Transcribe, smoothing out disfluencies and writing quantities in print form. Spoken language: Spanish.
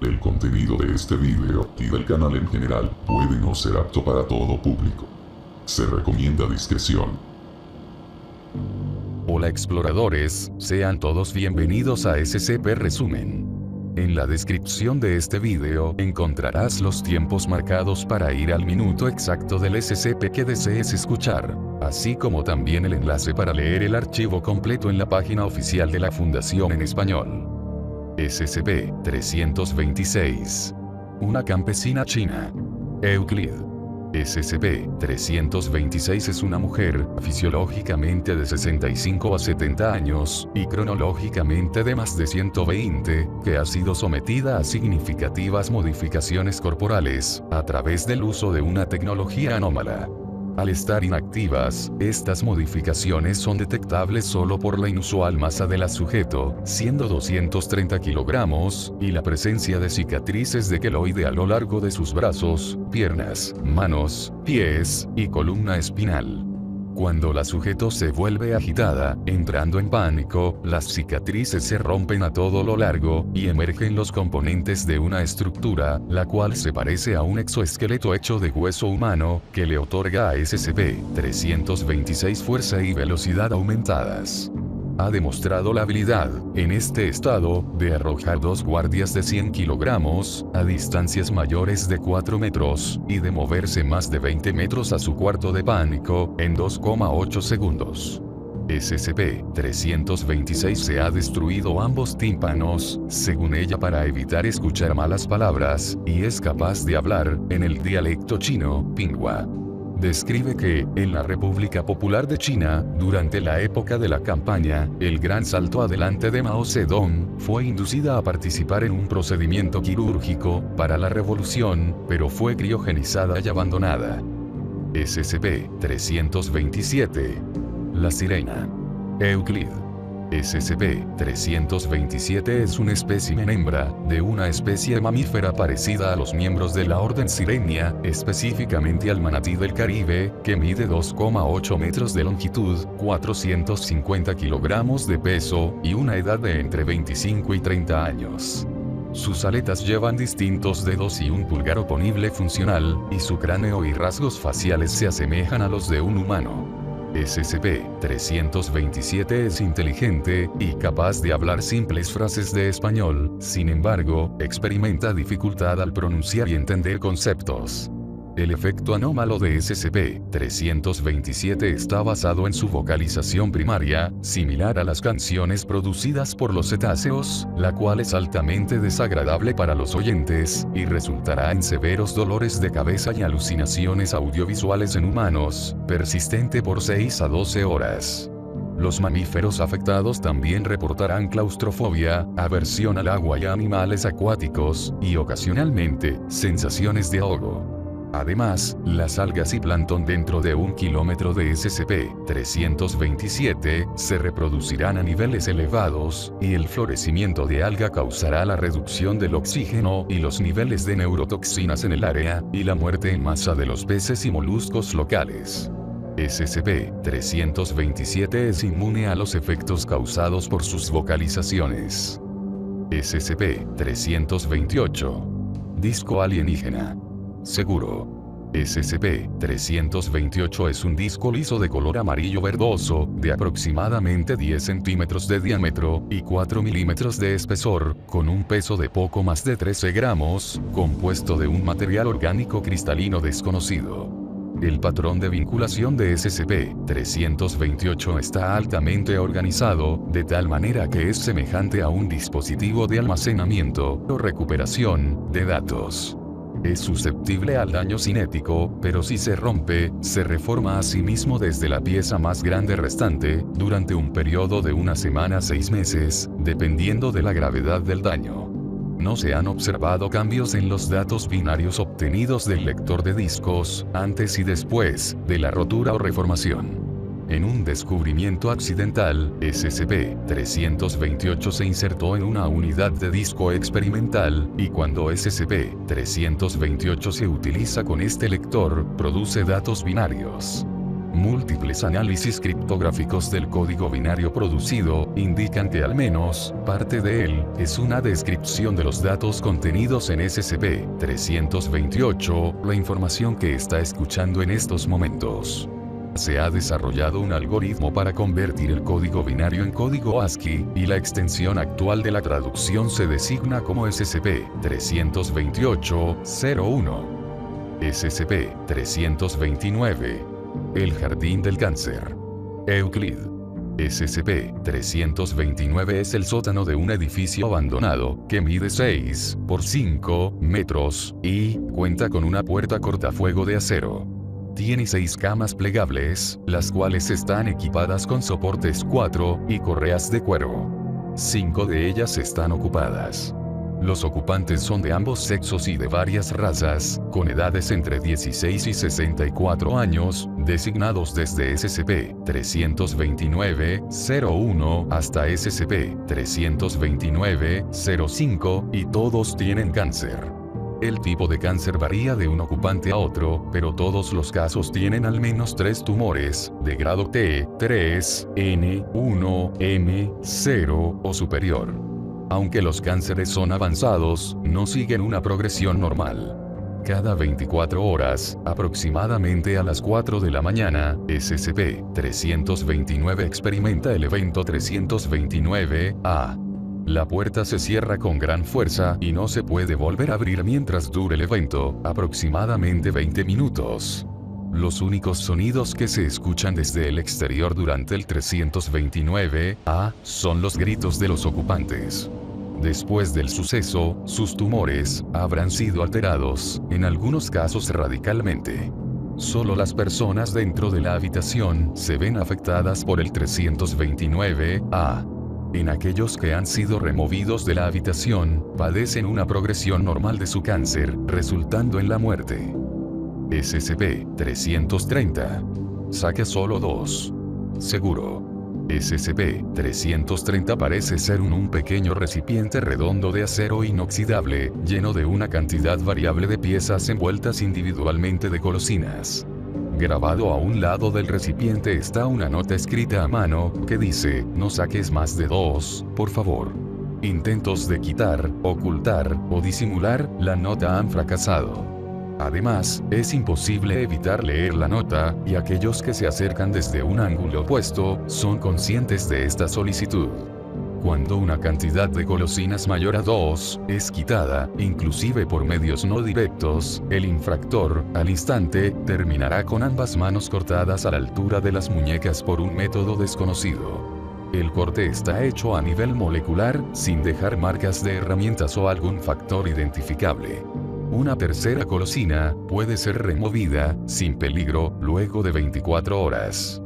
El contenido de este video y del canal en general puede no ser apto para todo público. Se recomienda discreción. Hola exploradores, sean todos bienvenidos a SCP Resumen. En la descripción de este video encontrarás los tiempos marcados para ir al minuto exacto del SCP que desees escuchar, así como también el enlace para leer el archivo completo en la página oficial de la Fundación en español. SCP-326. Una campesina china. Euclid. SCP-326 es una mujer, fisiológicamente de 65 a 70 años, y cronológicamente de más de 120, que ha sido sometida a significativas modificaciones corporales, a través del uso de una tecnología anómala. Al estar inactivas, estas modificaciones son detectables solo por la inusual masa del sujeto, siendo 230 kilogramos, y la presencia de cicatrices de queloide a lo largo de sus brazos, piernas, manos, pies, y columna espinal. Cuando la sujeto se vuelve agitada, entrando en pánico, las cicatrices se rompen a todo lo largo, y emergen los componentes de una estructura, la cual se parece a un exoesqueleto hecho de hueso humano, que le otorga a SCP-326 fuerza y velocidad aumentadas. Ha demostrado la habilidad, en este estado, de arrojar dos guardias de 100 kilogramos, a distancias mayores de 4 metros, y de moverse más de 20 metros a su cuarto de pánico, en 2,8 segundos. SCP-326 se ha destruido ambos tímpanos, según ella, para evitar escuchar malas palabras, y es capaz de hablar, en el dialecto chino, pinghua. Describe que, en la República Popular de China, durante la época de la campaña, el gran salto adelante de Mao Zedong, fue inducida a participar en un procedimiento quirúrgico, para la revolución, pero fue criogenizada y abandonada. SCP-327. La sirena. Euclid. SCP-327 es un espécimen hembra, de una especie mamífera parecida a los miembros de la orden Sirenia, específicamente al manatí del Caribe, que mide 2,8 metros de longitud, 450 kilogramos de peso, y una edad de entre 25 y 30 años. Sus aletas llevan distintos dedos y un pulgar oponible funcional, y su cráneo y rasgos faciales se asemejan a los de un humano. SCP-327 es inteligente, y capaz de hablar simples frases de español, sin embargo, experimenta dificultad al pronunciar y entender conceptos. El efecto anómalo de SCP-327 está basado en su vocalización primaria, similar a las canciones producidas por los cetáceos, la cual es altamente desagradable para los oyentes, y resultará en severos dolores de cabeza y alucinaciones audiovisuales en humanos, persistente por 6 a 12 horas. Los mamíferos afectados también reportarán claustrofobia, aversión al agua y a animales acuáticos, y ocasionalmente, sensaciones de ahogo. Además, las algas y plancton dentro de 1 kilómetro de SCP-327 se reproducirán a niveles elevados, y el florecimiento de alga causará la reducción del oxígeno y los niveles de neurotoxinas en el área, y la muerte en masa de los peces y moluscos locales. SCP-327 es inmune a los efectos causados por sus vocalizaciones. SCP-328. Disco alienígena. Seguro. SCP-328 es un disco liso de color amarillo verdoso, de aproximadamente 10 centímetros de diámetro, y 4 milímetros de espesor, con un peso de poco más de 13 gramos, compuesto de un material orgánico cristalino desconocido. El patrón de vinculación de SCP-328 está altamente organizado, de tal manera que es semejante a un dispositivo de almacenamiento o recuperación de datos. Es susceptible al daño cinético, pero si se rompe, se reforma a sí mismo desde la pieza más grande restante, durante un periodo de 1 semana a 6 meses, dependiendo de la gravedad del daño. No se han observado cambios en los datos binarios obtenidos del lector de discos, antes y después de la rotura o reformación. En un descubrimiento accidental, SCP-328 se insertó en una unidad de disco experimental, y cuando SCP-328 se utiliza con este lector, produce datos binarios. Múltiples análisis criptográficos del código binario producido indican que al menos parte de él es una descripción de los datos contenidos en SCP-328, la información que está escuchando en estos momentos. Se ha desarrollado un algoritmo para convertir el código binario en código ASCII, y la extensión actual de la traducción se designa como SCP-328-01. SCP-329. El Jardín del Cáncer. Euclid. SCP-329 es el sótano de un edificio abandonado, que mide 6 por 5 metros, y cuenta con una puerta cortafuego de acero. Tiene 6 camas plegables, las cuales están equipadas con soportes 4 y correas de cuero. 5 de ellas están ocupadas. Los ocupantes son de ambos sexos y de varias razas, con edades entre 16 y 64 años, designados desde SCP-329-01 hasta SCP-329-05, y todos tienen cáncer. El tipo de cáncer varía de un ocupante a otro, pero todos los casos tienen al menos 3 tumores, de grado T, 3, N, 1, M, 0 o superior. Aunque los cánceres son avanzados, no siguen una progresión normal. Cada 24 horas, aproximadamente a las 4 de la mañana, SCP-329 experimenta el evento 329-A. La puerta se cierra con gran fuerza y no se puede volver a abrir mientras dure el evento, aproximadamente 20 minutos. Los únicos sonidos que se escuchan desde el exterior durante el 329-A son los gritos de los ocupantes. Después del suceso, sus tumores habrán sido alterados, en algunos casos radicalmente. Solo las personas dentro de la habitación se ven afectadas por el 329-A. En aquellos que han sido removidos de la habitación, padecen una progresión normal de su cáncer, resultando en la muerte. SCP-330. Saque solo 2. Seguro. SCP-330 parece ser un pequeño recipiente redondo de acero inoxidable, lleno de una cantidad variable de piezas envueltas individualmente de golosinas. Grabado a un lado del recipiente está una nota escrita a mano, que dice: no saques más de 2, por favor. Intentos de quitar, ocultar o disimular la nota han fracasado. Además, es imposible evitar leer la nota, y aquellos que se acercan desde un ángulo opuesto, son conscientes de esta solicitud. Cuando una cantidad de golosinas mayor a 2 es quitada, inclusive por medios no directos, el infractor, al instante, terminará con ambas manos cortadas a la altura de las muñecas por un método desconocido. El corte está hecho a nivel molecular, sin dejar marcas de herramientas o algún factor identificable. Una tercera golosina puede ser removida, sin peligro, luego de 24 horas.